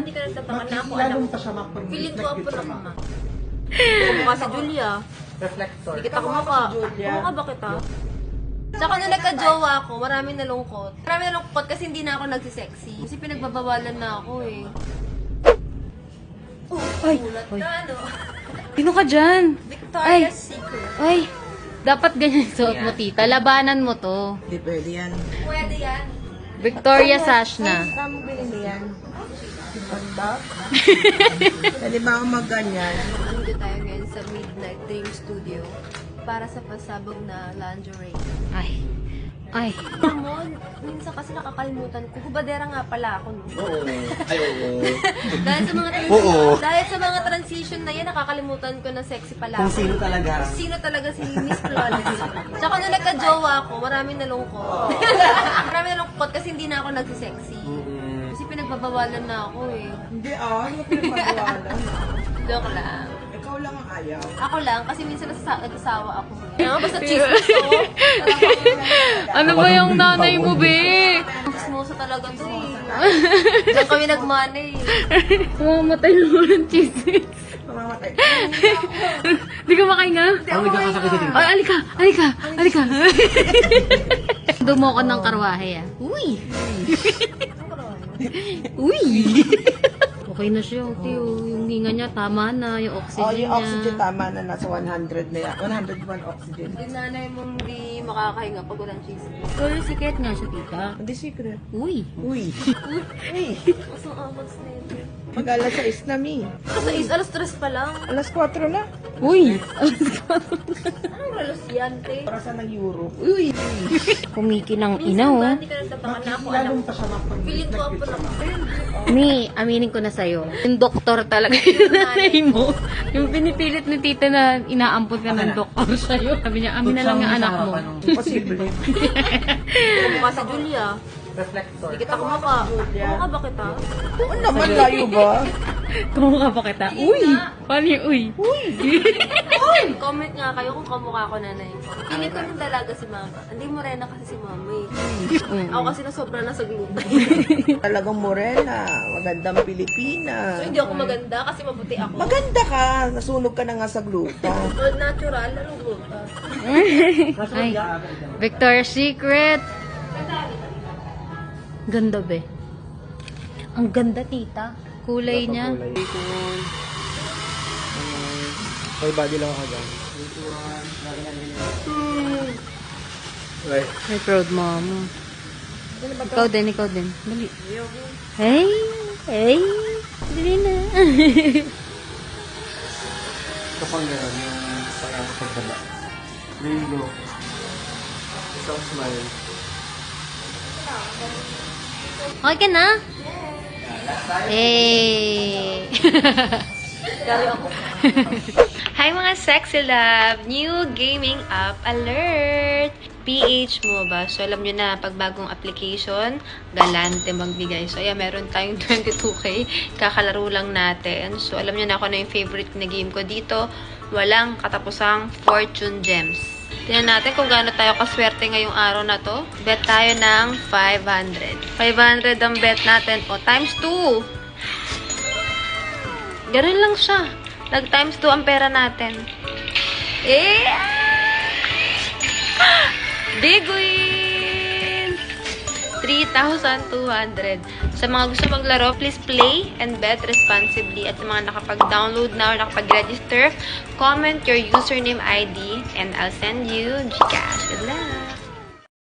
Hindi ka nagtataka na ako alam. Lalong pa siya makapag Feeling ko ako na mama. Mukha si Julia. Reflector. Hindi kita kumukha. Kumukha ba kita? Tsaka nung nagka-jowa ako, maraming nalungkot. Maraming nalungkot kasi hindi na ako nagsisexy. Kasi pinagbabawalan na ako eh. Ay, Ulat ay. na ano. Sino ka dyan? Victoria's Secret. Ay, dapat ganyan suot mo, tita. Labanan mo to. Hindi pwede yan. Pwede yan. Victoria Sash na. Saan mo binili yan? Pagdag? Pwede ba ako magganyan? Nandito tayo ngayon sa Midnight Dream Studio para sa pasabog na lingerie. Ay. Ay. Ramon, minsan kasi nakakalimutan ko. Hubadera nga pala ako. No? Oo. Ay, oo. Dahil sa mga transition na yan, nakakalimutan ko na sexy pala Kung ako. sino talaga. Sino talaga si Miss Flawless. Tsaka nung nagka-jowa ako, maraming nalungkot. Maraming nalungkot kasi hindi na ako nagsisexy. Kasi pinagbabawalan na ako eh. Hindi ano pinagpagawalan. Joke lang. Ikaw lang ang ayaw. Ako lang, kasi minsan nagsasawa ako. Basta chismis ako. Ano ba yung nanay mo, be? Chismosa talaga to eh. Diyan kami nagmanay eh. Mamamatay naman ng chismis. Mamamatay. Di ka makahinga? Ang nagkakasakit sa tingin. Ay, alika! Alika! Alika! Dumo ko ng karwahe, ah. Uy! Uy! Okay na siya, Tio. Yung hinga niya, tama na. Yung oxygen Oh, yung niya. oxygen tama na nasa 100 na yan. 101 oxygen. Yung nanay mong hindi makakahinga pag walang chismis. Victoria's Secret nga siya, tita. Hindi secret. Uy! Uy. Uy. Mas ang amas na yun. Mag-alas 6 na, mi. Kasi alas 3 pa lang. Alas 4 na. Uy! Anong lalos yan, te? Para sa ng euro. Uy! Kumiki ng ina, Minsan ba, oh. hindi ka nagtataka na ako alam. Lalong pa siya makapag Feeling ko ako na Mi, aminin ko na sa'yo. Yung doktor talaga yung nanay mo. Yung pinipilit ni tita na inaampot ka ng doktor sa'yo. Sabi niya, amin na lang yung anak mo. Imposible. Mukha si Julia. Reflector. Hindi kita kumukha. Kumukha ba kita? Oo naman, layo ba? Kumukha pa kita. Uy! Paano yung uy? Comment nga kayo kung kamukha ko nanay ko. Hindi ko rin dalaga si mama. Hindi morena kasi si mama eh. Ako kasi na sobra na sa gluten. Talagang morena. Magandang Pilipina. So hindi ako maganda kasi mabuti ako. Maganda ka. Nasunog ka na nga sa gluta. All natural, anong gluta? Ay, Victoria's Secret. Ganda, be. Ang ganda, tita. Kulay niya. May body lang ako dyan. Right. Ay, proud mama. Ikaw din, ikaw din. Dali. Hey! Hey! Dali na. Kapag gano'n, yung parang pagbaba. Rainbow. Isang smile. Okay ka na? Hey! Hi mga sexy love! New gaming app alert! PH MOBA. So, alam nyo na, pag bagong application, galante magbigay. So, ayan, meron tayong 22k. Kakalaro lang natin. So, alam nyo na ako na yung favorite na game ko dito. Walang katapusang Fortune Gems. Tingnan natin kung gaano tayo kaswerte ngayong araw na to. Bet tayo ng 500. 500 ang bet natin. O, times 2. Ganun lang siya. Nag times 2 ang pera natin. Eh! Big win! 3,200. Sa mga gusto maglaro, please play and bet responsibly. At sa mga nakapag-download na or nakapag-register, comment your username ID and I'll send you Gcash. Good luck!